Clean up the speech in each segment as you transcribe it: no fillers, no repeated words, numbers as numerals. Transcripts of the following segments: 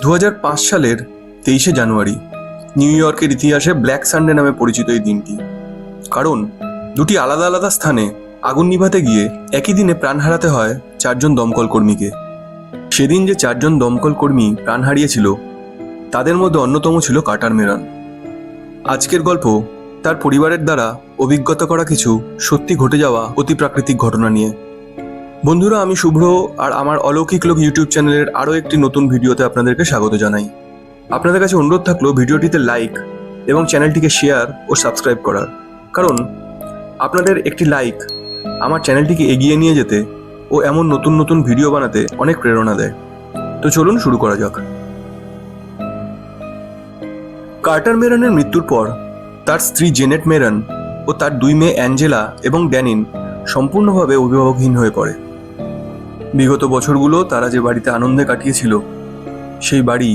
2005 সালের 23শে জানুয়ারি নিউ ইয়র্কের ইতিহাসে ব্ল্যাক সানডে নামে পরিচিত এই দিনটি। কারণ দুটি আলাদা আলাদা স্থানে আগুন নিভাতে গিয়ে একই দিনে প্রাণ হারাতে হয় 4 জন দমকল কর্মীকে। সেদিন যে 4 জন দমকল কর্মী প্রাণ হারিয়েছিল তাদের মধ্যে অন্যতম ছিল কার্টার মেরন। আজকের গল্প তার পরিবারের দ্বারা অভিজ্ঞতা করা কিছু সত্যি ঘটে যাওয়া অতিপ্রাকৃতিক ঘটনা নিয়ে। বন্ধুরা, আমি শুভ্র, আর আমার অলৌকিক লোক ইউটিউব চ্যানেলের আরও একটি নতুন ভিডিওতে আপনাদেরকে স্বাগত জানাই। আপনাদের কাছে অনুরোধ থাকলো ভিডিওটিতে লাইক এবং চ্যানেলটিকে শেয়ার ও সাবস্ক্রাইব করার, কারণ আপনাদের একটি লাইক আমার চ্যানেলটিকে এগিয়ে নিয়ে যেতে ও এমন নতুন নতুন ভিডিও বানাতে অনেক প্রেরণা দেয়। তো চলুন শুরু করা যাক। কার্টার মেরনের মৃত্যুর পর তার স্ত্রী জেনেট মেরন ও তার 2 মেয়ে অ্যাঞ্জেলা এবং ড্যানিন সম্পূর্ণভাবে অভিভাবকহীন হয়ে পড়ে। বিগত বছরগুলো তারা যে বাড়িতে আনন্দে কাটিয়েছিল সেই বাড়ি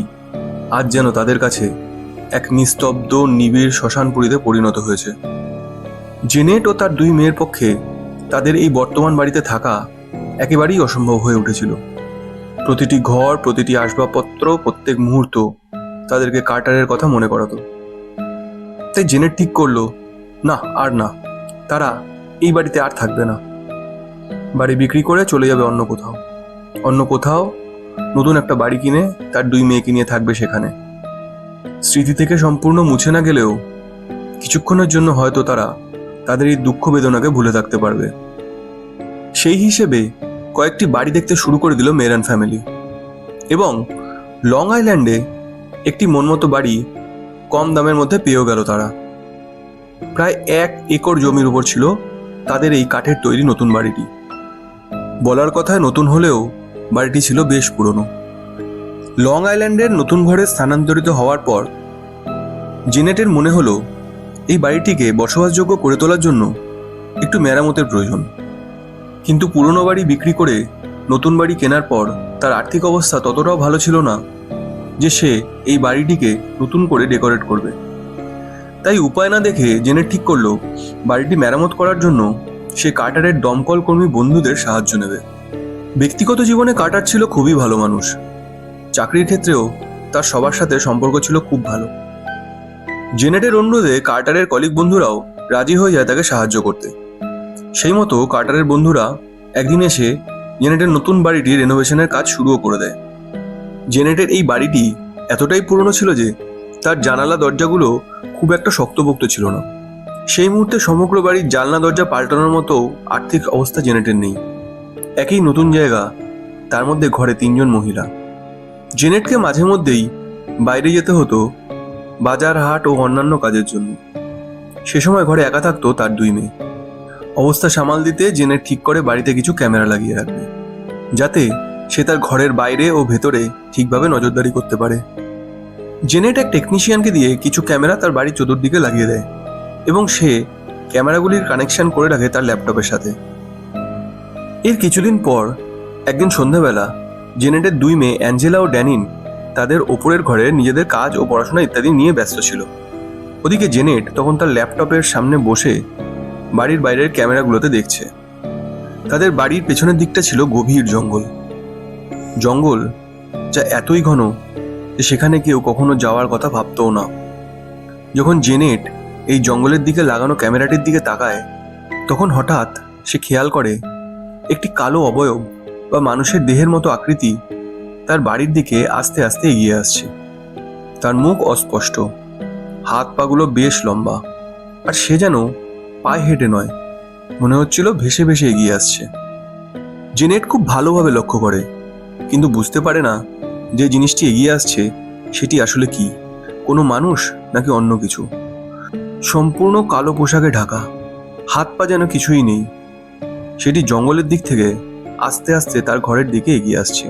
আজ যেন তাদের কাছে এক নিস্তব্ধ নিবিড় শ্মশানপুরীতে পরিণত হয়েছে। জেনেট ও তার 2 মেয়ের পক্ষে তাদের এই বর্তমান বাড়িতে থাকা একেবারেই অসম্ভব হয়ে উঠেছিল। প্রতিটি ঘর, প্রতিটি আসবাবপত্র, প্রত্যেক মুহূর্ত তাদেরকে কার্টারের কথা মনে করাতো। তাই জেনেট ঠিক করলো, না, তারা এই বাড়িতে আর থাকবে না। বাড়ি বিক্রি করে চলে যাবে অন্য কোথাও নতুন একটা বাড়ি কিনে তার 2 মেয়েকে নিয়ে থাকবে সেখানে। স্মৃতি থেকে সম্পূর্ণ মুছে না গেলেও কিছুক্ষণের জন্য হয়তো তারা তাদের এই দুঃখ বেদনাকে ভুলে থাকতে পারবে। সেই হিসেবে কয়েকটি বাড়ি দেখতে শুরু করে দিল মেরন ফ্যামিলি, এবং লং আইল্যান্ডে একটি মনমতো বাড়ি কম দামের মধ্যে পেয়েও গেল তারা। প্রায় 1 একর জমির উপর ছিল তাদের এই কাঠের তৈরি নতুন বাড়িটি। বলার কথায় নতুন হলেও বাড়িটি ছিল বেশ পুরনো। লং আইল্যান্ডের নতুন ঘরে স্থানান্তরিত হওয়ার পর জেনেটের মনে হলো এই বাড়িটিকে বসবাসযোগ্য করে তোলার জন্য একটু মেরামতের প্রয়োজন। কিন্তু পুরনো বাড়ি বিক্রি করে নতুন বাড়ি কেনার পর তার আর্থিক অবস্থা ততটাও ভালো ছিল না যে সে এই বাড়িটিকে নতুন করে ডেকোরেট করবে। তাই উপায় না দেখে জেনেট ঠিক করলো বাড়িটি মেরামত করার জন্য সে কার্টারের দমকল কর্মী বন্ধুদের সাহায্য নেবে। ব্যক্তিগত জীবনে কার্টার ছিল খুবই ভালো মানুষ। চাকরির ক্ষেত্রেও তার সবার সাথে সম্পর্ক ছিল খুব ভালো। জেনেটের অনুরোধে কার্টারের কলিগ বন্ধুরাও রাজি হয়ে যায় তাকে সাহায্য করতে। সেই মতো কার্টারের বন্ধুরা একদিন এসে জেনেটের নতুন বাড়িটি রেনোভেশনের কাজ শুরুও করে দেয়। জেনেটের এই বাড়িটি এতটাই পুরনো ছিল যে তার জানালা দরজাগুলো খুব একটা শক্তপোক্ত ছিল না। সেই মুহূর্তে সমগ্র বাড়ির জানলা দরজা পাল্টানোর মতো আর্থিক অবস্থা জেনেটের নেই। একই নতুন জায়গা, তার মধ্যে ঘরে 3 জন মহিলা। জেনেটকে মাঝে মধ্যেই বাইরে যেতে হতো বাজার, হাট ও অন্যান্য কাজের জন্য। সে সময় ঘরে একা থাকতো তার 2 মেয়ে। অবস্থা সামাল দিতে জেনেট ঠিক করে বাড়িতে কিছু ক্যামেরা লাগিয়ে রাখবে, যাতে সে তার ঘরের বাইরে ও ভেতরে ঠিকভাবে নজরদারি করতে পারে। জেনেট এক টেকনিশিয়ানকে দিয়ে কিছু ক্যামেরা তার বাড়ির চতুর্দিকে লাগিয়ে দেয়, এবং সে ক্যামেরাগুলির কানেকশন করে রাখে তার ল্যাপটপের সাথে। এর কিছুদিন পর একদিন সন্ধ্যাবেলা জেনেটের 2 মেয়ে অ্যাঞ্জেলা ও ড্যানিন তাদের ওপরের ঘরে নিজেদের কাজ ও পড়াশোনা ইত্যাদি নিয়ে ব্যস্ত ছিল। ওদিকে জেনেট তখন তার ল্যাপটপের সামনে বসে বাড়ির বাইরের ক্যামেরাগুলোতে দেখছে। তাদের বাড়ির পেছনের দিকটা ছিল গভীর জঙ্গল, যা এতই ঘন যে সেখানে কেউ কখনো যাওয়ার কথা ভাবতও না। যখন জেনেট এই জঙ্গলের দিকে লাগানো ক্যামেরাটির দিকে তাকায়, তখন হঠাৎ সে খেয়াল করে একটি কালো অবয়ব বা মানুষের দেহের মতো আকৃতি তার বাড়ির দিকে আস্তে আস্তে এগিয়ে আসছে। তার মুখ অস্পষ্ট, হাত পাগুলো বেশ লম্বা, আর সে যেন পায়ে হেঁটে নয়, মনে হচ্ছিল ভেসে ভেসে এগিয়ে আসছে। জেনেট খুব ভালোভাবে লক্ষ্য করে, কিন্তু বুঝতে পারে না যে জিনিসটি এগিয়ে আসছে সেটি আসলে কি, কোনো মানুষ নাকি অন্য কিছু। সম্পূর্ণ কালো পোশাকে ঢাকা, হাত পা যেন কিছুই নেই। সেটি জঙ্গলের দিক থেকে আস্তে আস্তে তার ঘরের দিকে এগিয়ে আসছে।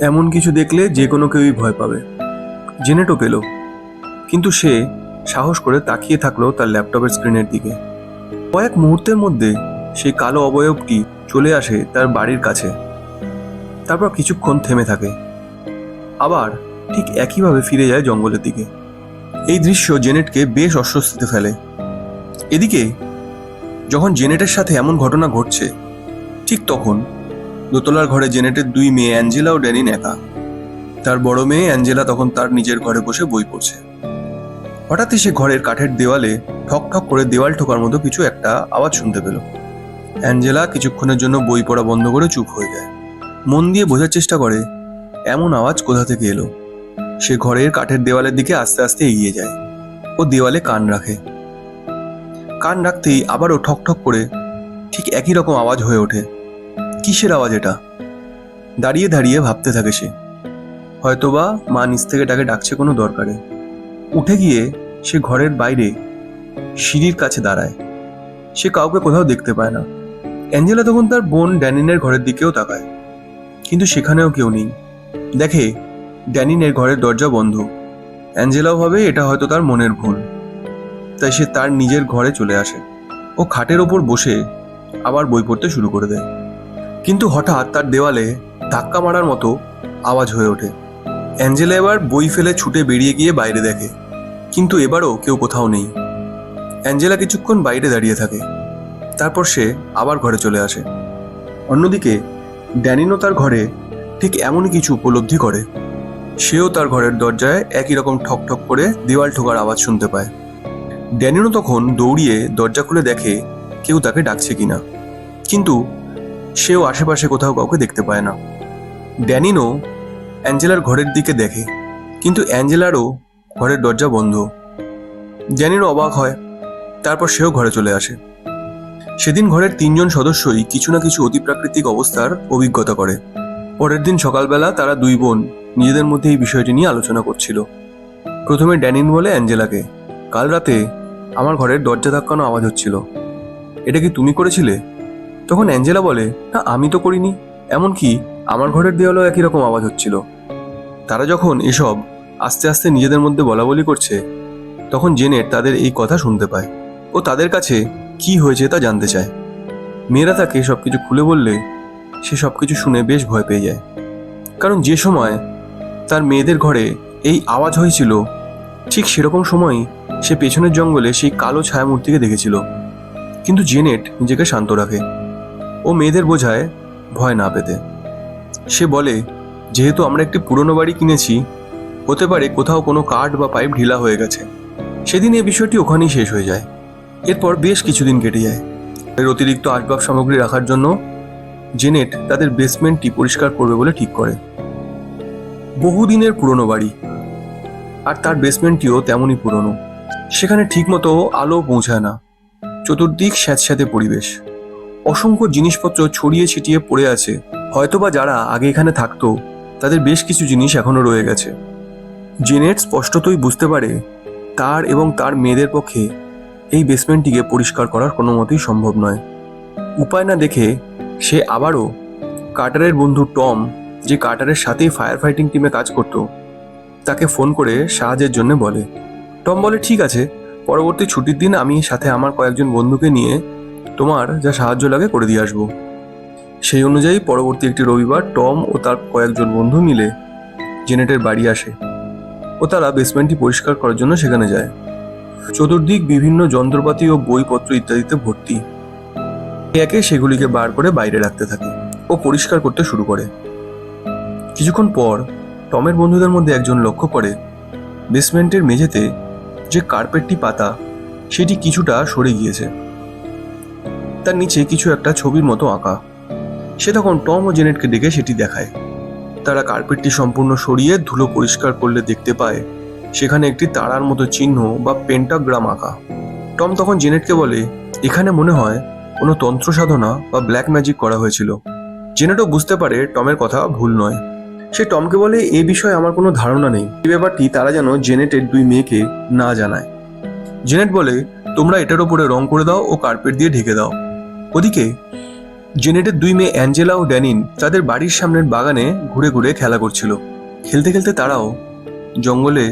এমন কিছু দেখলে যে কোনো কেউই ভয় পাবে। জেনেটও পেল, কিন্তু সে সাহস করে তাকিয়ে থাকলো তার ল্যাপটপের স্ক্রিনের দিকে। কয়েক মুহূর্তের মধ্যে সেই কালো অবয়বটি চলে আসে তার বাড়ির কাছে, তারপর কিছুক্ষণ থেমে থাকে, আবার ঠিক একইভাবে ফিরে যায় জঙ্গলের দিকে। এই দৃশ্য জেনেটকে বেশ অস্বস্তিতে ফেলে। এদিকে যখন জেনেটের সাথে এমন ঘটনা ঘটছে, ঠিক তখন দোতলার ঘরে জেনেটের 2 মেয়ে অ্যাঞ্জেলা ও ড্যানিন একা। তার বড় মেয়ে অ্যাঞ্জেলা তখন তার নিজের ঘরে বসে বই পড়ছে। হঠাৎই সে ঘরের কাঠের দেওয়ালে ঠক ঠক করে দেওয়াল ঠোকার মতো কিছু একটা আওয়াজ শুনতে পেল। অ্যাঞ্জেলা কিছুক্ষণের জন্য বই পড়া বন্ধ করে চুপ হয়ে যায়। মন দিয়ে বোঝার চেষ্টা করে এমন আওয়াজ কোথা থেকে এলো। সে ঘরের কাঠের দেওয়ালের দিকে আস্তে আস্তে এগিয়ে যায় ও দেওয়ালে কান রাখে। কান রাখতেই আবারও ঠক ঠক করে ঠিক একই রকম আওয়াজ হয়ে ওঠে। কিসের আওয়াজ এটা? দাঁড়িয়ে দাঁড়িয়ে ভাবতে থাকে সে। হয়তোবা মা নিচ থেকে তাকে ডাকছে কোনো দরকারে। উঠে গিয়ে সে ঘরের বাইরে সিঁড়ির কাছে দাঁড়ায়। সে কাউকে কোথাও দেখতে পায় না। অ্যাঞ্জেলা তখন তার বোন ড্যানিনের ঘরের দিকেও তাকায়, কিন্তু সেখানেও কেউ নেই। দেখে ড্যানিনের ঘরের দরজা বন্ধ। অ্যাঞ্জেলাও ভাবে এটা হয়তো তার মনের ভুল, তাই সে তার নিজের ঘরে চলে আসে ও খাটের ওপর বসে আবার বই পড়তে শুরু করে দেয়। কিন্তু হঠাৎ তার দেওয়ালে ধাক্কা মারার মতো আওয়াজ হয়ে ওঠে। অ্যাঞ্জেলা এবার বই ফেলে ছুটে বেরিয়ে গিয়ে বাইরে দেখে, কিন্তু এবারও কেউ কোথাও নেই। অ্যাঞ্জেলা কিছুক্ষণ বাইরে দাঁড়িয়ে থাকে, তারপর সে আবার ঘরে চলে আসে। অন্যদিকে ড্যানিনও তার ঘরে ঠিক এমনই কিছু উপলব্ধি করে। সেও তার ঘরের দরজায় একই রকম ঠক ঠক করে দেওয়াল ঠোকার আওয়াজ শুনতে পায়। ড্যানিনও তখন দৌড়িয়ে দরজা খুলে দেখে কেউ তাকে ডাকছে কিনা, কিন্তু সেও আশেপাশে কোথাও কাউকে দেখতে পায় না। ড্যানিনও অ্যাঞ্জেলার ঘরের দিকে দেখে, কিন্তু অ্যাঞ্জেলারও ঘরের দরজা বন্ধ। ড্যানিনও অবাক হয়, তারপর সেও ঘরে চলে আসে। সেদিন ঘরের 3 জন সদস্যই কিছু না কিছু অতিপ্রাকৃতিক অবস্থার অভিজ্ঞতা করে। পরের দিন সকালবেলা তারা 2 বোন নিজেদের মধ্যে এই বিষয়টি নিয়ে আলোচনা করছিল। প্রথমে ড্যানিন বলে অ্যাঞ্জেলাকে, কাল রাতে আমার ঘরের দরজা ধাক্কানো আওয়াজ হচ্ছিল, এটা কি তুমি করেছিলে? তখন অ্যাঞ্জেলা বলে, না আমি তো করিনি, এমনকি আমার ঘরের দেওয়ালেও একই রকম আওয়াজ হচ্ছিল। তারা যখন এসব আস্তে আস্তে নিজেদের মধ্যে বলাবলি করছে, তখন জেনেট তাদের এই কথা শুনতে পায় ও তাদের কাছে কি হয়েছে তা জানতে চায়। মেয়েরা তাকে সবকিছু খুলে বললে সে সবকিছু শুনে বেশ ভয় পেয়ে যায়, কারণ যে সময় তার মেয়েদের ঘরে এই আওয়াজ হয়েছিল ঠিক সেরকম সময়ই সে পেছনের জঙ্গলে সেই কালো ছায়ামূর্তিকে দেখেছিল। কিন্তু জেনেট নিজেকে শান্ত রাখে ও মেয়েদের বোঝায় ভয় না পেতে। সে বলে, যেহেতু আমরা একটি পুরনো বাড়ি কিনেছি, হতে পারে কোথাও কোনো কাঠ বা পাইপ ঢিলা হয়ে গেছে। সেদিন এই বিষয়টি ওখানেই শেষ হয়ে যায়। এরপর বেশ কিছুদিন কেটে যায়। এর অতিরিক্ত আসবাব সামগ্রী রাখার জন্য জেনেট তাদের বেসমেন্টটি পরিষ্কার করবে বলে ঠিক করে। বহুদিনের পুরনো বাড়ি, আর তার বেসমেন্টটিও তেমনই পুরনো। সেখানে ঠিকমতো আলো পৌঁছায় না, চতুর্দিক স্যাঁতস্যাঁতে পরিবেশ, অসংখ্য জিনিসপত্র ছড়িয়ে ছিটিয়ে পড়ে আছে। হয়তোবা যারা আগে এখানে থাকতো তাদের বেশ কিছু জিনিস এখনো রয়ে গেছে। জেনেট স্পষ্টতই বুঝতে পারে তার এবং তার মেয়েদের পক্ষে এই বেসমেন্টটিকে পরিষ্কার করার কোনো মতেই সম্ভব নয়। উপায় না দেখে সে আবারও কার্টারের বন্ধু টম, যে কার্টারের সাথেই ফায়ার ফাইটিং টিমে কাজ করত, তাকে ফোন করে সাহায্যের জন্য বলে। টম বলে, ঠিক আছে, পরবর্তী ছুটির দিন আমি সাথে আমার কয়েকজন বন্ধুকে নিয়ে তোমার যা সাহায্য লাগে করে দিয়ে আসবো। সেই অনুযায়ী পরবর্তী একটি রবিবার টম ও তার কয়েকজন বন্ধু মিলে জেনেটের বাড়ি আসে ও তারা বেসমেন্টটি পরিষ্কার করার জন্য সেখানে যায়। চতুর্দিক বিভিন্ন যন্ত্রপাতি ও বইপত্র ইত্যাদিতে ভর্তি। একে সেগুলিকে বার করে বাইরে রাখতে থাকে ও পরিষ্কার করতে শুরু করে। কিছুক্ষণ পর টমের বন্ধুদের মধ্যে একজন লক্ষ্য করে বেসমেন্টের মেঝেতে যে কার্পেটটি পাতা সেটি কিছুটা সরে গিয়েছে, তার নিচে কিছু একটা ছবির মতো আঁকা। সে তখন টম ও জেনেটকে ডেকে সেটি দেখায়। তারা কার্পেটটি সম্পূর্ণ সরিয়ে ধুলো পরিষ্কার করলে দেখতে পায় সেখানে একটি তারার মতো চিহ্ন বা পেন্টাগ্রাম আঁকা। টম তখন জেনেটকে বলে, এখানে মনে হয় কোনো তন্ত্র সাধনা বা ব্ল্যাক ম্যাজিক করা হয়েছিল। জেনেটও বুঝতে পারে টমের কথা ভুল নয়। সে টমকে বলে, এ বিষয়ে আমার কোনো ধারণা নেই, এই ব্যাপারটি তারা যেন জেনেটের 2 মেয়েকে না জানায়। জেনেট বলে, তোমরা এটার ওপরে রং করে দাও ও কার্পেট দিয়ে ঢেকে দাও। ওদিকে জেনেটের 2 মেয়ে অ্যাঞ্জেলা ও ড্যানিন তাদের বাড়ির সামনের বাগানে ঘুরে ঘুরে খেলা করছিল। খেলতে খেলতে তারাও জঙ্গলে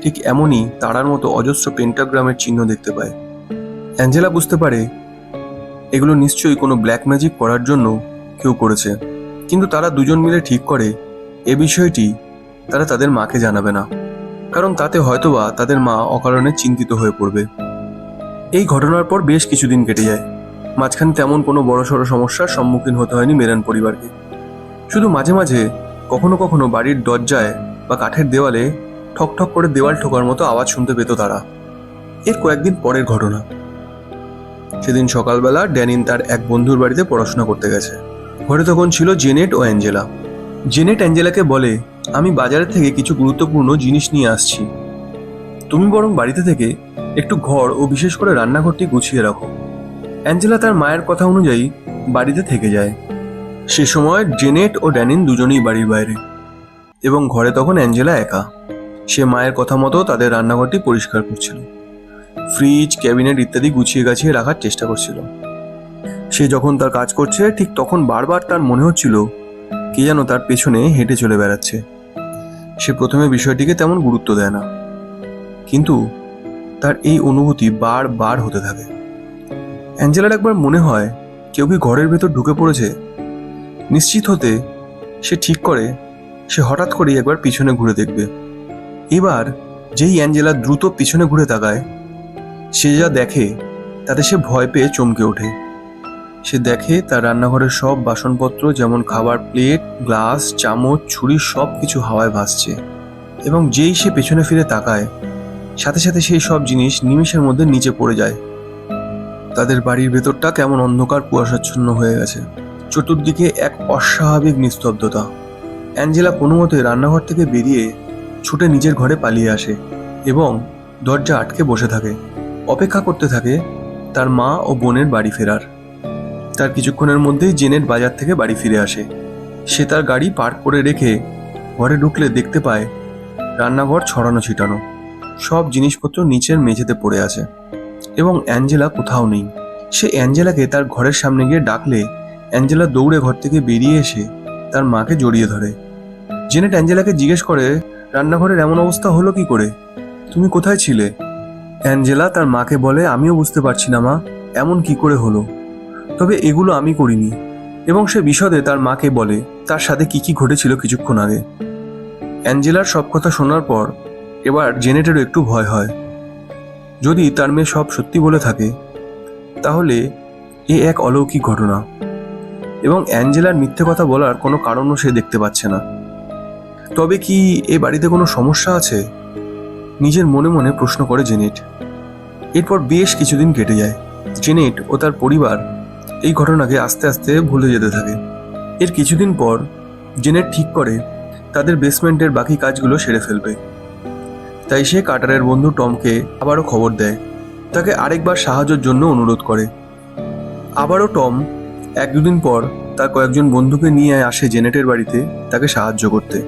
ঠিক এমনই তারার মতো অজস্র পেন্টাগ্রামের চিহ্ন দেখতে পায়। অ্যাঞ্জেলা বুঝতে পারে এগুলো নিশ্চয়ই কোনো ব্ল্যাক ম্যাজিক করার জন্য কেউ করেছে, কিন্তু তারা 2 জন মিলে ঠিক করে এ বিষয়টি তারা তাদের মাকে জানাবে না, কারণ তাতে হয়তোবা তাদের মা অকারণে চিন্তিত হয়ে পড়বে। এই ঘটনার পর বেশ কিছুদিন কেটে যায়। মাঝখানে তেমন কোনো বড়সড় সমস্যার সম্মুখীন হতে হয়নি মেরান পরিবারকে। শুধু মাঝে মাঝে কখনো কখনো বাড়ির দরজায় বা কাঠের দেওয়ালে ঠক ঠক করে দেওয়াল ঠোকার মতো আওয়াজ শুনতে পেত তারা। এর কয়েকদিন পরের ঘটনা। সেদিন সকালবেলা ড্যানিন তার এক বন্ধুর বাড়িতে পড়াশোনা করতে গেছে। ঘরে তখন ছিল জেনেট ও অ্যাঞ্জেলা। জেনেট অ্যাঞ্জেলাকে বলে, আমি বাজারের থেকে কিছু গুরুত্বপূর্ণ জিনিস নিয়ে আসছি, তুমি বরং বাড়িতে থেকে একটু ঘর ও বিশেষ করে রান্নাঘরটি গুছিয়ে রাখো। অ্যাঞ্জেলা তার মায়ের কথা অনুযায়ী বাড়িতে থেকে যায়। সে সময় জেনেট ও ড্যানিন দুজনেই বাড়ির বাইরে, এবং ঘরে তখন অ্যাঞ্জেলা একা। সে মায়ের কথা মতো তাদের রান্নাঘরটি পরিষ্কার করছিল, ফ্রিজ, ক্যাবিনেট ইত্যাদি গুছিয়ে গাছিয়ে রাখার চেষ্টা করছিল। সে যখন তার কাজ করছে ঠিক তখন বারবার তার মনে হচ্ছিল কে যেন তার পেছনে হেঁটে চলে বেড়াচ্ছে। সে প্রথমে বিষয়টিকে তেমন গুরুত্ব দেয় না, কিন্তু তার এই অনুভূতি বারবার হতে থাকে। অ্যাঞ্জেলার একবার মনে হয় কেউ কি ঘরের ভেতর ঢুকে পড়েছে। নিশ্চিত হতে সে ঠিক করে সে হঠাৎ করেই একবার পিছনে ঘুরে দেখবে। এবার যেই অ্যাঞ্জেলা দ্রুত পিছনে ঘুরে তাকায়, সে যা দেখে তাতে সে ভয় পেয়ে চমকে ওঠে। সে দেখে তার রান্নাঘরের সব বাসনপত্র, যেমন খাবার প্লেট, গ্লাস, চামচ, ছুরি, সব কিছু হাওয়ায় ভাসছে। এবং যেই সে পেছনে ফিরে তাকায়, সাথে সাথে সেই সব জিনিস নিমেষের মধ্যে নিচে পড়ে যায়। তাদের বাড়ির ভেতরটা কেমন অন্ধকার কুয়াশাচ্ছন্ন হয়ে গেছে। চতুর্দিকে এক অস্বাভাবিক নিস্তব্ধতা। অ্যাঞ্জেলা কোনো মতে রান্নাঘর থেকে বেরিয়ে ছুটে নিজের ঘরে পালিয়ে আসে এবং দরজা আটকে বসে থাকে। অপেক্ষা করতে থাকে তার মা ও বোনের বাড়ি ফেরার। তার কিছুক্ষণের মধ্যেই জেনেট বাজার থেকে বাড়ি ফিরে আসে। সে তার গাড়ি পার্ক করে রেখে ঘরে ঢুকলে দেখতে পায় রান্নাঘর ছড়ানো ছিটানো, সব জিনিসপত্র নিচের মেঝেতে পড়ে আছে এবং অ্যাঞ্জেলা কোথাও নেই। সে অ্যাঞ্জেলাকে তার ঘরের সামনে গিয়ে ডাকলে অ্যাঞ্জেলা দৌড়ে ঘর থেকে বেরিয়ে এসে তার মাকে জড়িয়ে ধরে। জেনেট অ্যাঞ্জেলাকে জিজ্ঞেস করে, রান্নাঘরের এমন অবস্থা হলো কি করে? তুমি কোথায় ছিলে? অ্যাঞ্জেলা তার মাকে বলে, আমিও বুঝতে পারছি না মা, এমন কি করে হলো, তবে এগুলো আমি করিনি। এবং সে বিশদে তার মাকে বলে তার সাথে কি কি ঘটেছিল কিছুক্ষণ আগে। অ্যাঞ্জেলার সব কথা শোনার পর এবার জেনেটেরও একটু ভয় হয়। যদি তার মেয়ে সব সত্যি বলে থাকে তাহলে এ এক অলৌকিক ঘটনা, এবং অ্যাঞ্জেলার মিথ্যে কথা বলার কোনো কারণও সে দেখতে পাচ্ছে না। তবে কি এ বাড়িতে কোনো সমস্যা আছে? নিজের মনে মনে প্রশ্ন করে জেনেট। এরপর বেশ কিছুদিন কেটে যায়। জেনেট ও তার পরিবার এই ঘটনাকে আস্তে আস্তে ভুলে যেতে থাকে। এর কিছুদিন পর জেনেট ঠিক করে তাদের বেসমেন্টের বাকি কাজগুলো সেরে ফেলবে। তাই সে কার্টারের বন্ধু টমকে আবারও খবর দেয়, তাকে আরেকবার সাহায্যের জন্য অনুরোধ করে। আবারও টম এক দুদিন পর তার কয়েকজন বন্ধুকে নিয়ে আসে জেনেটের বাড়িতে তাকে সাহায্য করতে।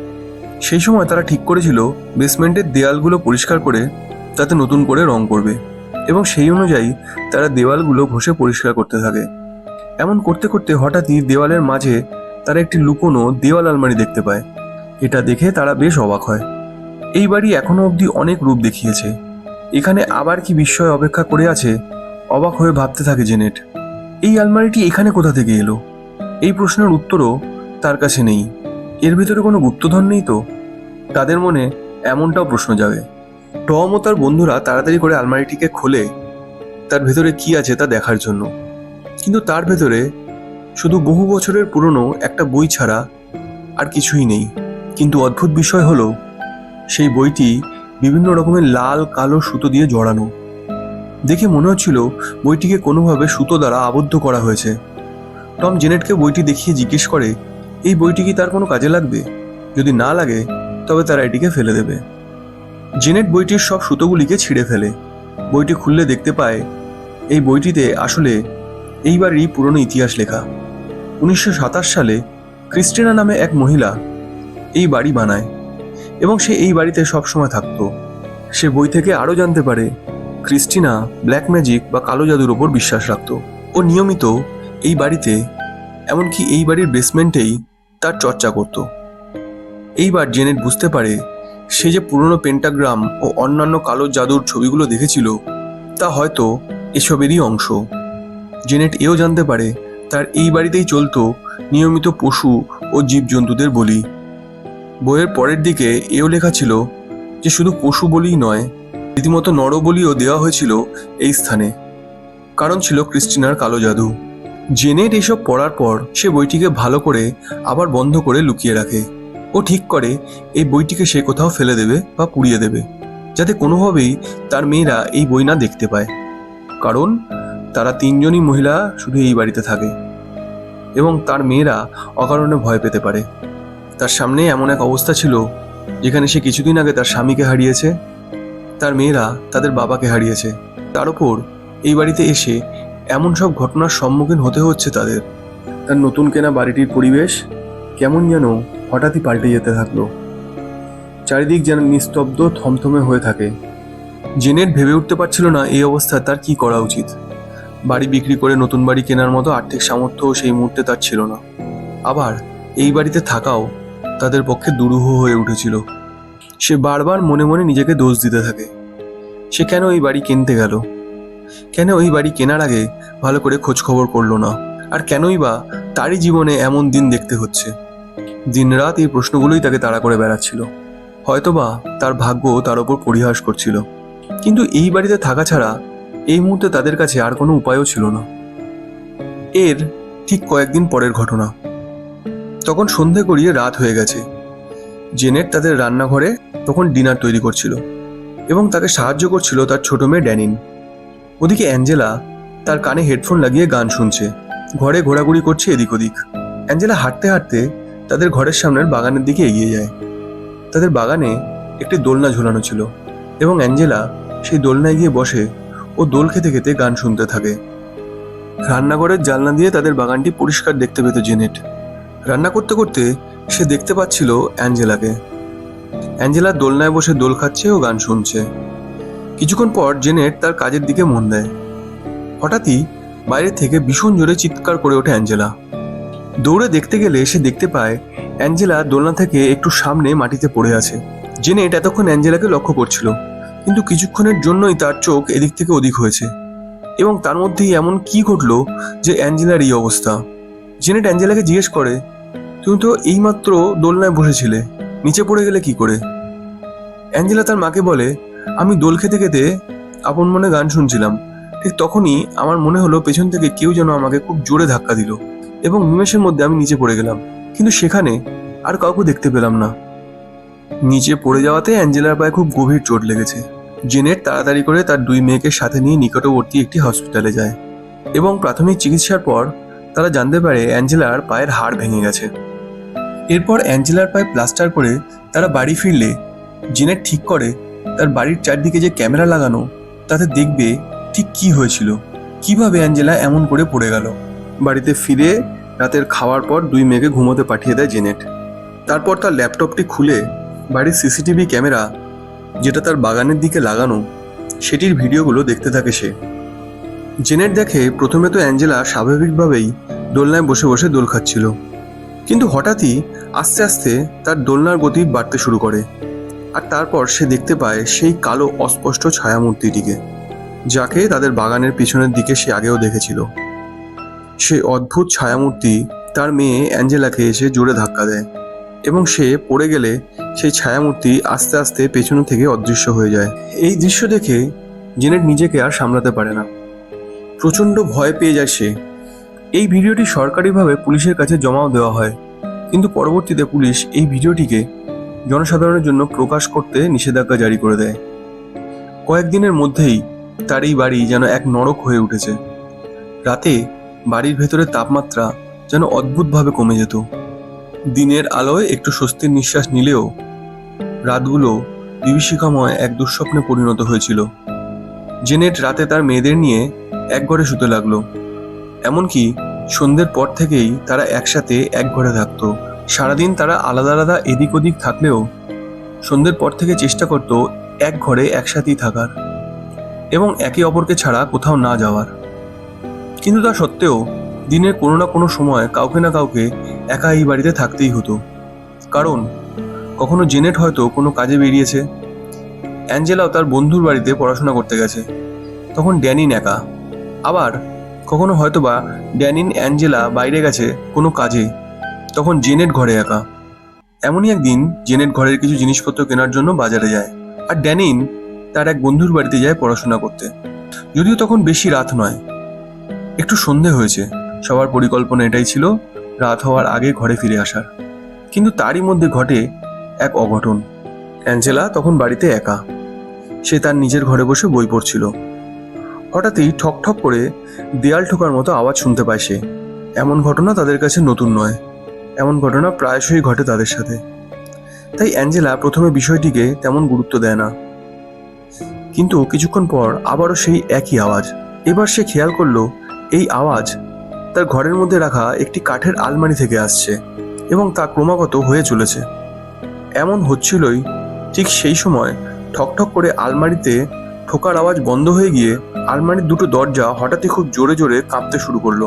সেই সময় তারা ঠিক করেছিল বেসমেন্টের দেয়ালগুলো পরিষ্কার করে তাতে নতুন করে রং করবে, এবং সেই অনুযায়ী তারা দেওয়ালগুলো ঘষে পরিষ্কার করতে থাকে। এমন করতে করতে হঠাৎই দেওয়ালের মাঝে তারা একটি লুকোনো দেওয়াল আলমারি দেখতে পায়। এটা দেখে তারা বেশ অবাক হয়। এই বাড়ি এখনো অবধি অনেক রূপ দেখিয়েছে, এখানে আবার কি বিস্ময় অপেক্ষা করে আছে? অবাক হয়ে ভাবতে থাকে জেনেট। এই আলমারিটি এখানে কোথা থেকে এলো? এই প্রশ্নের উত্তরও তার কাছে নেই। এর ভিতরে কোনো গুপ্তধন নেই তো? তাদের মনে এমনটাও প্রশ্ন জাগে। টম ও তার বন্ধুরা তাড়াতাড়ি করে আলমারিটিকে খোলে তার ভেতরে কি আছে তা দেখার জন্য, কিন্তু তার ভেতরে শুধু বহু বছরের পুরনো একটা বই ছাড়া আর কিছুই নেই। কিন্তু অদ্ভুত বিষয় হলো সেই বইটি বিভিন্ন রকমের লাল কালো সুতো দিয়ে জড়ানো। দেখে মনে হচ্ছিল বইটিকে কোনোভাবে সুতো দ্বারা আবদ্ধ করা হয়েছে। টম জেনেটকে বইটি দেখিয়ে জিজ্ঞেস করে, এই বইটি কি তার কোনো কাজে লাগবে? যদি না লাগে তবে তারা এটিকে ফেলে দেবে। জেনেট বইটির সব সুতোগুলিকে ছিঁড়ে ফেলে। বইটি খুললে দেখতে পায় এই বইটিতে আসলে এইবারই পুরনো ইতিহাস লেখা। 1927 সালে ক্রিস্টিনা নামে এক মহিলা এই বাড়ি বানায় এবং সে এই বাড়িতে সবসময় থাকতো। সে বই থেকে আরও জানতে পারে ক্রিস্টিনা ব্ল্যাক ম্যাজিক বা কালো জাদুর ওপর বিশ্বাস রাখত। ও নিয়মিত এই বাড়িতে, এমনকি এই বাড়ির বেসমেন্টেই তার চর্চা করত। এইবার জেনেট বুঝতে পারে সে যে পুরনো পেন্টাগ্রাম ও অন্যান্য কালো জাদুর ছবিগুলো দেখেছিল তা হয়তো এসবেরই অংশ। জেনেট এও জানতে পারে তার এই বাড়িতেই চলতো নিয়মিত পশু ও জীবজন্তুদের বলি। বইয়ের পরের দিকে এও লেখা ছিল যে শুধু পশু বলিই নয়, রীতিমতো নরবলিও দেওয়া হয়েছিল এই স্থানে। কারণ ছিল ক্রিস্টিনার কালো জাদু। জেনেট এসব পড়ার পর সে বইটিকে ভালো করে আবার বন্ধ করে লুকিয়ে রাখে। ও ঠিক করে এই বইটিকে সে কোথাও ফেলে দেবে বা পুড়িয়ে দেবে, যাতে কোনোভাবেই তার মেয়েরা এই বই না দেখতে পায়। কারণ তারা তিনজনই মহিলা শুধু এই বাড়িতে থাকে এবং তার মেয়েরা অকারণে ভয় পেতে পারে। তার সামনে এমন এক অবস্থা ছিল যেখানে সে কিছুদিন আগে তার স্বামীকে হারিয়েছে, তার মেয়েরা তাদের বাবাকে হারিয়েছে। তার উপর এই বাড়িতে এসে এমন সব ঘটনার সম্মুখীন হতে হচ্ছে তাদের। তার নতুন কেনা বাড়িটির পরিবেশ কেমন যেন হঠাৎই পাল্টে যেতে থাকলো। চারিদিক যেন নিস্তব্ধ, থমথমে হয়ে থাকে। জেনেট ভেবে উঠতে পারছিল না এই অবস্থা তার কি করা উচিত। বাড়ি বিক্রি করে নতুন বাড়ি কেনার মতো আর্থিক সামর্থ্য সেই মুহূর্তে তার ছিল না। আবার এই বাড়িতে থাকাও তাদের পক্ষে দুরূহ হয়ে উঠেছিল। সে বারবার মনে মনে নিজেকে দোষ দিতে থাকে। সে কেন এই বাড়ি কিনতে গেল, কেন এই বাড়ি কেনার আগে ভালো করে খোঁজ খবর করলো না, আর কেনই বা তারই জীবনে এমন দিন দেখতে হচ্ছে। দিনরাত এই প্রশ্নগুলোই তাকে তাড়া করে বেড়াচ্ছিল। হয়তোবা তার ভাগ্য তার ওপর পরিহাস করছিল, কিন্তু এই বাড়িতে থাকা ছাড়া এই মুহূর্তে তাদের কাছে আর কোনো উপায়ও ছিল না। এর ঠিক কয়েকদিন পরের ঘটনা। তখন সন্ধে গড়িয়ে রাত হয়ে গেছে। জেনেট তাদের রান্নাঘরে তখন ডিনার তৈরি করছিল এবং তাকে সাহায্য করছিল তার ছোট মেয়ে ড্যানিন। ওদিকে অ্যাঞ্জেলা তার কানে হেডফোন লাগিয়ে গান শুনছে, ঘরে ঘোরাঘুরি করছে এদিক ওদিক। অ্যাঞ্জেলা হাঁটতে হাঁটতে তাদের ঘরের সামনের বাগানের দিকে এগিয়ে যায়। তাদের বাগানে একটি দোলনা ঝোলানো ছিল এবং অ্যাঞ্জেলা সেই দোলনায় গিয়ে বসে ও দোল খেতে খেতে গান শুনতে থাকে। রান্নাঘরের জানলা দিয়ে তাদের বাগানটি পরিষ্কার দেখতে পেত জেনেট। রান্না করতে করতে সে দেখতে পাচ্ছিল অ্যাঞ্জেলাকে। অ্যাঞ্জেলা দোলনায় বসে দোল খাচ্ছে ও গান শুনছে। কিছুক্ষণ পর জেনেট তার কাজের দিকে মন দেয়। হঠাৎই বাইরে থেকে ভীষণ জোরে চিৎকার করে ওঠে অ্যাঞ্জেলা। দৌড়ে দেখতে গেলে সে দেখতে পায় অ্যাঞ্জেলা দোলনা থেকে একটু সামনে মাটিতে পড়ে আছে। জেনেট এতক্ষণ অ্যাঞ্জেলাকে লক্ষ্য করছিল, কিন্তু কিছুক্ষণের জন্যই তার চোখ এদিক থেকে ওদিক হয়েছে এবং তার মধ্যেই এমন কি ঘটলো যে অ্যাঞ্জেলার এই অবস্থা। জেনেট অ্যাঞ্জেলাকে জিজ্ঞেস করে, তুমি তো এইমাত্র দোলনায় বসেছিলে, নিচে পড়ে গেলে কি করে? অ্যাঞ্জেলা তার মাকে বলে, আমি দোল খেতে খেতে আপন মনে গান শুনছিলাম। ঠিক তখনই আমার মনে হলো পেছন থেকে কেউ যেন আমাকে খুব জোরে ধাক্কা দিল এবং নিমেষের মধ্যে আমি নিচে পড়ে গেলাম, কিন্তু সেখানে আর কাউকে দেখতে পেলাম না। নিচে পড়ে যাওয়াতে অ্যাঞ্জেলার পায়ে খুব গভীর চোট লেগেছে। জেনেট তাড়াতাড়ি করে তার দুই মেয়েকে সাথে নিয়ে নিকটবর্তী একটি হসপিটালে যায় এবং প্রাথমিক চিকিৎসার পর তারা জানতে পারে অ্যাঞ্জেলার পায়ের হাড় ভেঙে গেছে। এরপর অ্যাঞ্জেলার পায়ে প্লাস্টার করে তারা বাড়ি ফিরলে জেনেট ঠিক করে তার বাড়ির চারদিকে যে ক্যামেরা লাগানো তাতে দেখবে ঠিক কি হয়েছিল, কিভাবে অ্যাঞ্জেলা এমন করে পড়ে গেল। বাড়িতে ফিরে রাতের খাওয়ার পর দুই মেয়েকে ঘুমোতে পাঠিয়ে দেয় জেনেট। তারপর তার ল্যাপটপটি খুলে বাড়ির সিসিটিভি ক্যামেরা যেটা তার বাগানের দিকে লাগানো সেটির ভিডিওগুলো দেখতে থাকে সে। জেনেট দেখে প্রথমে তো অ্যাঞ্জেলা স্বাভাবিকভাবেই দোলনায় বসে বসে দোল খাচ্ছিল, কিন্তু হঠাৎই আস্তে আস্তে তার দোলনার গতি বাড়তে শুরু করে। আর তারপর সে দেখতে পায় সেই কালো অস্পষ্ট ছায়ামূর্তিটিকে, যাকে তাদের বাগানের পিছনের দিকে সে আগেও দেখেছিল। সেই অদ্ভুত ছায়ামূর্তি তার মেয়ে অ্যাঞ্জেলাকে এসে জোরে ধাক্কা দেয় এবং সে পড়ে গেলে সেই ছায়ামূর্তি আস্তে আস্তে পেছন থেকে অদৃশ্য হয়ে যায়। এই দৃশ্য দেখে জেনেট নিজেকে আর সামলাতে পারে না, প্রচণ্ড ভয় পেয়ে যায় সে। এই ভিডিওটি সরকারিভাবে পুলিশের কাছে জমাও দেওয়া হয়, কিন্তু পরবর্তীতে পুলিশ এই ভিডিওটিকে জনসাধারণের জন্য প্রকাশ করতে নিষেধাজ্ঞা জারি করে দেয়। কয়েকদিনের মধ্যেই তার এই বাড়ি যেন এক নরক হয়ে উঠেছে। রাতে বাড়ির ভেতরের তাপমাত্রা যেন অদ্ভুতভাবে কমে যেত। দিনের আলোয় একটু স্বস্তির নিঃশ্বাস নিলেও রাতগুলো বিভীষিকাময় এক দুঃস্বপ্নে পরিণত হয়েছিল। জেনেট রাতে তার মেয়েদের নিয়ে এক ঘরে শুতে লাগলো। এমনকি সন্ধ্যের পর থেকেই তারা একসাথে এক ঘরে থাকতো। সারাদিন তারা আলাদা আলাদা এদিক ওদিক থাকলেও সন্ধ্যের পর থেকে চেষ্টা করত এক ঘরে একসাথেই থাকার এবং একে অপরকে ছাড়া কোথাও না যাওয়ার। কিন্তু তা সত্ত্বেও দিনের কোনো না কোনো সময় কাউকে না কাউকে একা এই বাড়িতে থাকতেই হতো। কারণ কখনো জেনেট হয়তো কোনো কাজে বেরিয়েছে, অ্যাঞ্জেলাও তার বন্ধুর বাড়িতে পড়াশোনা করতে গেছে, তখন ড্যানিন একা। আবার কখনো হয়তোবা ড্যানিন অ্যাঞ্জেলা বাইরে গেছে কোনো কাজে, তখন জেনেট ঘরে একা। এমনই একদিন জেনেট ঘরের কিছু জিনিসপত্র কেনার জন্য বাজারে যায়, আর ড্যানিন তার এক বন্ধুর বাড়িতে যায় পড়াশোনা করতে। যদিও তখন বেশি রাত নয়, একটু সন্ধে হয়েছে। সবার পরিকল্পনা এটাই ছিল রাত হওয়ার আগে ঘরে ফিরে আসার। কিন্তু তারই মধ্যে ঘটে এক অঘটন। অ্যাঞ্জেলা তখন বাড়িতে একা। সে তার নিজের ঘরে বসে বই পড়ছিল। হঠাৎই ঠক ঠক করে দেয়াল ঠোকার মতো আওয়াজ শুনতে পায় সে। এমন ঘটনা তাদের কাছে নতুন নয়, এমন ঘটনা প্রায়শই ঘটে তাদের সাথে। তাই অ্যাঞ্জেলা প্রথমে বিষয়টিকে তেমন গুরুত্ব দেয় না, কিন্তু কিছুক্ষণ পর আবারও সেই একই আওয়াজ। এবার সে খেয়াল করলো এই আওয়াজ তার ঘরের মধ্যে রাখা একটি কাঠের আলমারি থেকে আসছে এবং তা ক্রমাগত হয়ে চলেছে। এমন হচ্ছিলই ঠিক সেই সময় ঠকঠক করে আলমারিতে ঠোকার আওয়াজ বন্ধ হয়ে গিয়ে আলমারির দুটো দরজা হঠাৎই খুব জোরে জোরে কাঁপতে শুরু করলো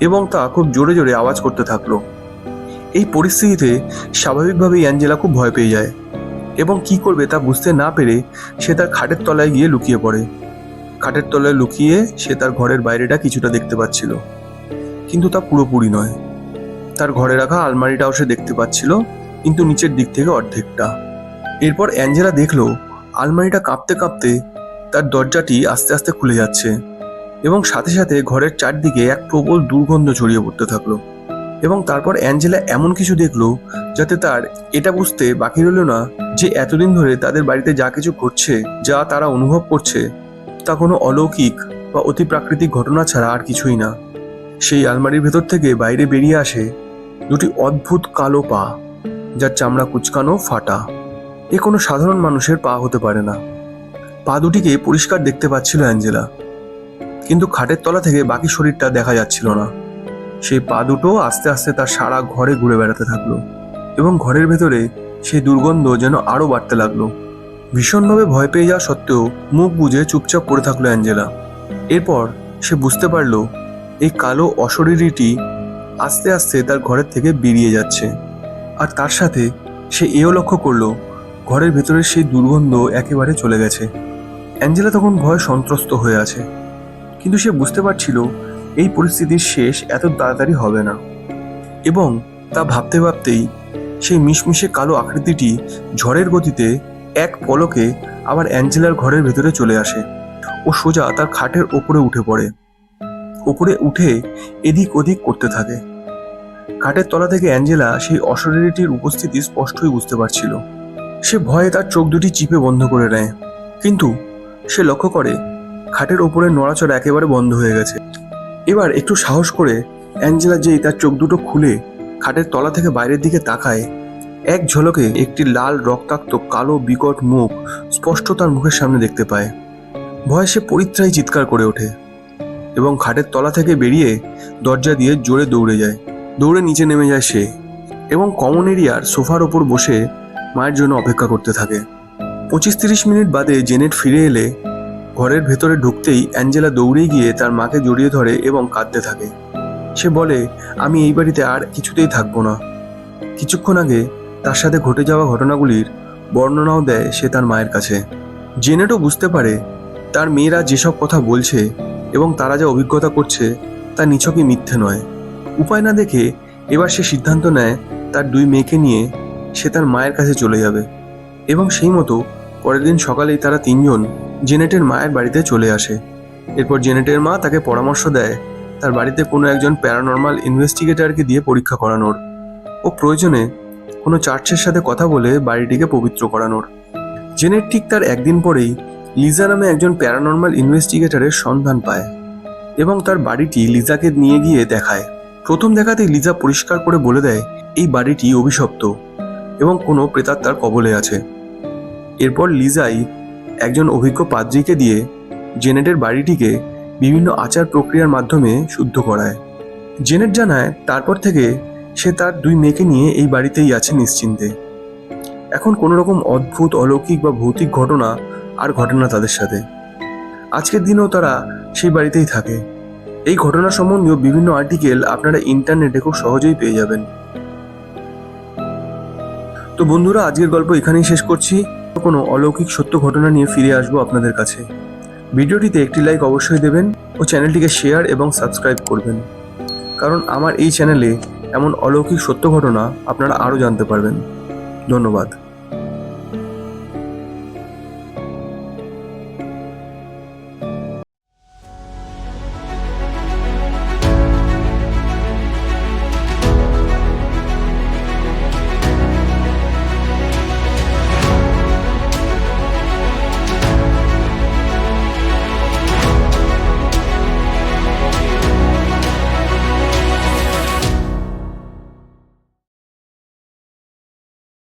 এবং তা খুব জোরে জোরে আওয়াজ করতে থাকলো। এই পরিস্থিতিতে স্বাভাবিকভাবেই অ্যাঞ্জেলা খুব ভয় পেয়ে যায় এবং কি করবে তা বুঝতে না পেরে সে তার খাটের তলায় গিয়ে লুকিয়ে পড়ে। খাটের তলায় লুকিয়ে সে তার ঘরের বাইরেটা কিছুটা দেখতে পাচ্ছিল, কিন্তু তা পুরোপুরি নয়। তার ঘরে রাখা আলমারিটাও সে দেখতে পাচ্ছিল, কিন্তু নিচের দিক থেকে অর্ধেকটা। এরপর অ্যাঞ্জেলা দেখলো আলমারিটা কাঁপতে কাঁপতে তার দরজাটি আস্তে আস্তে খুলে যাচ্ছে এবং সাথে সাথে ঘরের চারদিকে এক প্রবল দুর্গন্ধ ছড়িয়ে পড়তে থাকলো। এবং তারপর অ্যাঞ্জেলা এমন কিছু দেখলো যাতে তার এটা বুঝতে বাকি রইল না যে এতদিন ধরে তাদের বাড়িতে যা কিছু ঘটছে, যা তারা অনুভব করছে, তা কোনো অলৌকিক বা অতি প্রাকৃতিক ঘটনা ছাড়া আর কিছুই না। সেই আলমারির ভেতর থেকে বাইরে বেরিয়ে আসে দুটি অদ্ভুত কালো পা, যার চামড়া কুচকানো, ফাটা। এ কোনো সাধারণ মানুষের পা হতে পারে না। পা দুটিকে পরিষ্কার দেখতে পাচ্ছিল অ্যাঞ্জেলা, কিন্তু খাটের তলা থেকে বাকি শরীরটা দেখা যাচ্ছিল না। সেই পা দুটো আস্তে আস্তে তার সারা ঘরে ঘুরে বেড়াতে থাকলো এবং ঘরের ভেতরে সেই দুর্গন্ধ যেন আরো বাড়তে লাগলো। ভীষণভাবে ভয় পেয়ে যাওয়া সত্ত্বেও মুখ বুজে চুপচাপ পড়ে থাকলো অ্যাঞ্জেলা। এরপর সে বুঝতে পারলো এই কালো অশরীরীটি আস্তে আস্তে তার ঘরের থেকে বেরিয়ে যাচ্ছে, আর তার সাথে সে এও লক্ষ্য করলো ঘরের ভেতরের সেই দুর্গন্ধ একেবারে চলে গেছে। অ্যাঞ্জেলা তখন ভয় সন্ত্রস্ত হয়ে আছে, কিন্তু সে বুঝতে পারছিল এই পরিস্থিতির শেষ এত তাড়াতাড়ি হবে না। এবং তা ভাবতে ভাবতেই সেই মিশমিশে কালো আকৃতিটি ঝড়ের গতিতে এক পলকে আবার অ্যাঞ্জেলার ঘরের ভেতরে চলে আসে ও সোজা তার খাটের ওপরে উঠে পড়ে। ওপরে উঠে এদিক ওদিক করতে থাকে। খাটের তলা থেকে অ্যাঞ্জেলা সেই অশরীরীটির উপস্থিতি স্পষ্টই বুঝতে পারছিল। সে ভয়ে তার চোখ দুটি চিপে বন্ধ করে নেয়, কিন্তু সে লক্ষ্য করে খাটের ওপরে নড়াচড়া একেবারে বন্ধ হয়ে গেছে। এবার একটু সাহস করে অ্যাঞ্জেলা যেই তার চোখ দুটো খুলে খাটের তলা থেকে বাইরের দিকে তাকায়, এক ঝলকে একটি লাল রক্তাক্ত কালো বিকট মুখ স্পষ্ট তার মুখের সামনে দেখতে পায়। ভয়ে সে পরিত্রাহী চিৎকার করে ওঠে এবং খাটের তলা থেকে বেরিয়ে দরজা দিয়ে জোরে দৌড়ে যায়। দৌড়ে নিচে নেমে যায় সে এবং কমন এরিয়ার সোফার ওপর বসে মায়ের জন্য অপেক্ষা করতে থাকে। 25-30 মিনিট বাদে জেনেট ফিরে এলে ঘরের ভেতরে ঢুকতেই অ্যাঞ্জেলা দৌড়ে গিয়ে তার মাকে জড়িয়ে ধরে এবং কাঁদতে থাকে। সে বলে, আমি এই বাড়িতে আর কিছুতেই থাকবো না। কিছুক্ষণ আগে তার সাথে ঘটে যাওয়া ঘটনাগুলির বর্ণনাও দেয় সে তার মায়ের কাছে। জেনেটও বুঝতে পারে তার মেয়েরা যেসব কথা বলছে এবং তারা যা অভিজ্ঞতা করছে তা নিছকই মিথ্যে নয়। উপায় না দেখে এবার সে সিদ্ধান্ত নেয় তার 2 মেয়েকে নিয়ে সে তার মায়ের কাছে চলে যাবে। এবং সেই মতো পরের দিন সকালেই তারা 3 জন জেনেটের মায়ের বাড়িতে চলে আসে। এরপর জেনেটের মা তাকে পরামর্শ দেয় তার বাড়িতে কোনো একজন প্যারানর্মাল ইনভেস্টিগেটরকে দিয়ে পরীক্ষা করানোর ও প্রয়োজনে কোনো চার্চের সাথে কথা বলে বাড়িটিকে পবিত্র করানোর। জেনেট ঠিক তার একদিন পরেই লিজা নামে একজন প্যারানর্মাল ইনভেস্টিগেটরের সন্ধান পায় এবং তার বাড়িটি লিজাকে নিয়ে গিয়ে দেখায়। প্রথম দেখাতেই লিজা পরিষ্কার করে বলে দেয় এই বাড়িটি অভিশপ্ত এবং কোনো প্রেতাত্মার কবলে আছে। এরপর লিজাই একজন অভিজ্ঞ পাদ্রীকে দিয়ে জেনেটের বাড়িটিকে বিভিন্ন আচার প্রক্রিয়ার মাধ্যমে শুদ্ধ করায়। জেনেট জানায় তারপর থেকে সে তার 2 মেয়েকে নিয়ে এই বাড়িতেই আছে নিশ্চিন্তে। এখন কোনো রকম অদ্ভুত অলৌকিক বা ভৌতিক ঘটনা আর ঘটে না তাদের সাথে। আজকের দিনেও তারা সেই বাড়িতেই থাকে। এই ঘটনা সম্বন্ধীয় বিভিন্ন আর্টিকেল আপনারা ইন্টারনেটে খুব সহজেই পেয়ে যাবেন। তো বন্ধুরা, আজকের গল্প এখানেই শেষ করছি। কোনো অলৌকিক সত্য ঘটনা নিয়ে ফিরে আসবো আপনাদের কাছে। ভিডিওটিতে একটি লাইক অবশ্যই দেবেন ও চ্যানেলটিকে শেয়ার এবং সাবস্ক্রাইব করবেন, কারণ আমার এই চ্যানেলে এমন অলৌকিক সত্য ঘটনা আপনারা আরও জানতে পারবেন। ধন্যবাদ।